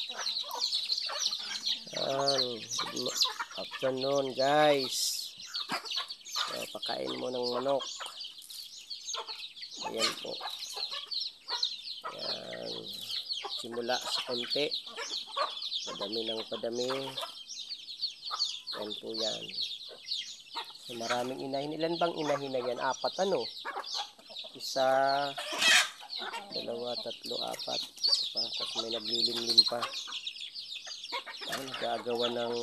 Good afternoon guys. So, pakain mo ng manok. Ayan po. Ayan. Simula sa konti. Padami ng padami. Ayan po yan. So, maraming inahin. Ilan bang inahin na yan? 4 ano? 1, 2, 3, 4. Tapos may naglilimlim pa. Ay, nagagawa ng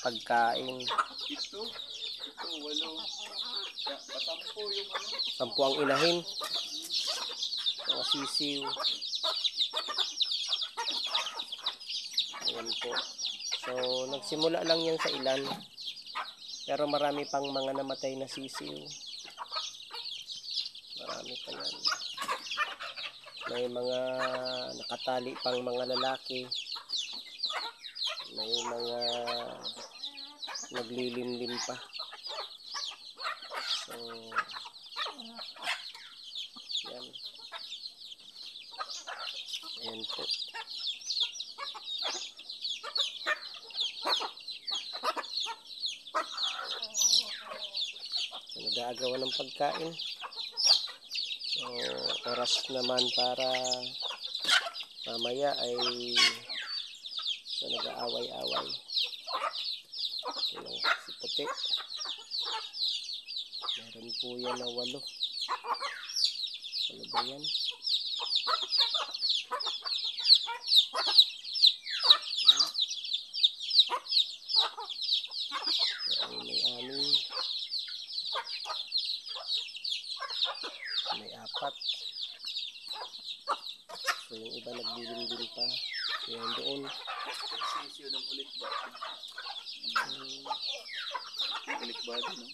pagkain. Ito 8. 10 yung ano. 10 ang inahin. Mga sisiw. Ayan po. So, nagsimula lang yan sa ilan. Pero marami pang mga namatay na sisiw. Marami pa yan. May mga nakatali pang mga lalaki. May mga naglilimlim pa. So, yan. Ayan po. So, nag-aagawa ng pagkain. So, oras naman para mamaya ay so, nag-aaway-away. Yung si puti. Meron po yan na 8. Ano ba yan? Ay, may 6. May 4. So yung iba naglilingding pa. So yan doon. Sisiyo ng ulit ba? Ulit ba din, no?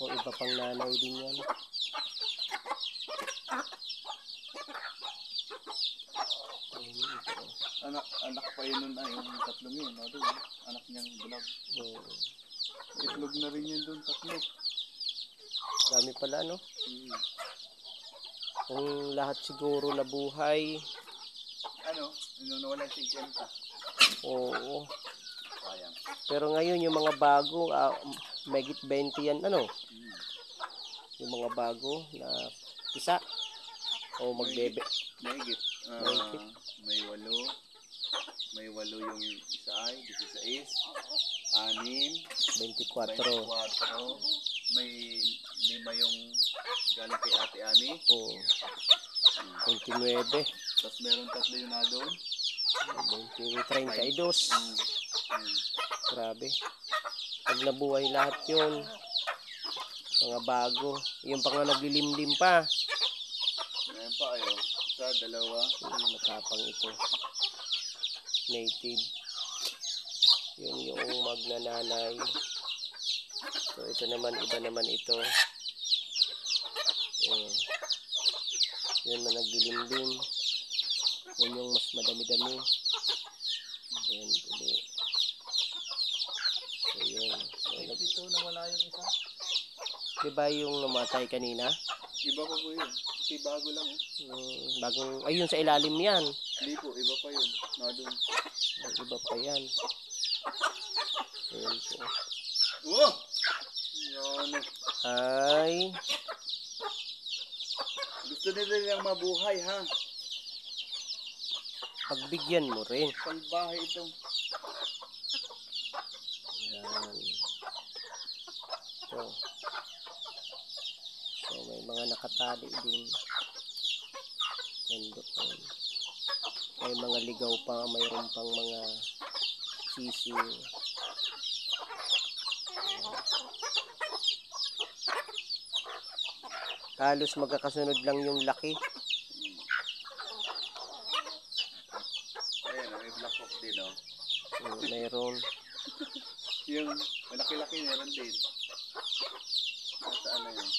O iba pang nanay din yan. Anak pa yun nun, yung 3 yun, no? Doon, anak niyang bulag. Itlog na rin yun doon, 3. Dami pala, no? Kung lahat siguro nabuhay. Ano? Nung nawala 50. Oo. Sayang. Pero ngayon yung mga bago, megit 20 yan, ano? Yung mga bago na isa. O magbebe. Mahigit. Mahigit. May 8. May 8 yung isa ay, 16. 6. 24. 24. May 5 yung galing kay Ate Ami. Oo. 29. Tapos meron 3 yung na doon. 32. Grabe. Pag nabuhay lahat yun, mga bago. Yung pa nga naglilimlim pa. Ngayon pa ayo. Sa 2. Matapang ito. Native. Yun yung magnananay. So ito naman, iba naman ito. Yun na naglilimlim. Yun yung mas madami-dami. Ayan, uli. So yun. Ito nawala yung isa. Diba yung namatay kanina? Iba pa po yun. Kasi bago lang. Bagong, ayun sa ilalim yan. Hindi po, iba pa yun. Doon. Iba pa yan. Ayan po. Wow! Yan. Ay. Gusto nila nilang mabuhay, ha? Pagbigyan mo rin. Salbahe ito. Ayan. Ito. So may mga nakatali din. Nandoon. May mga ligaw pa. Mayroon pang mga sisiw. Halos magkakasunod lang yung laki. Ayan, may black hawk din, oh. Mayroon. Yung malaki-laki meron din. Saan na yun?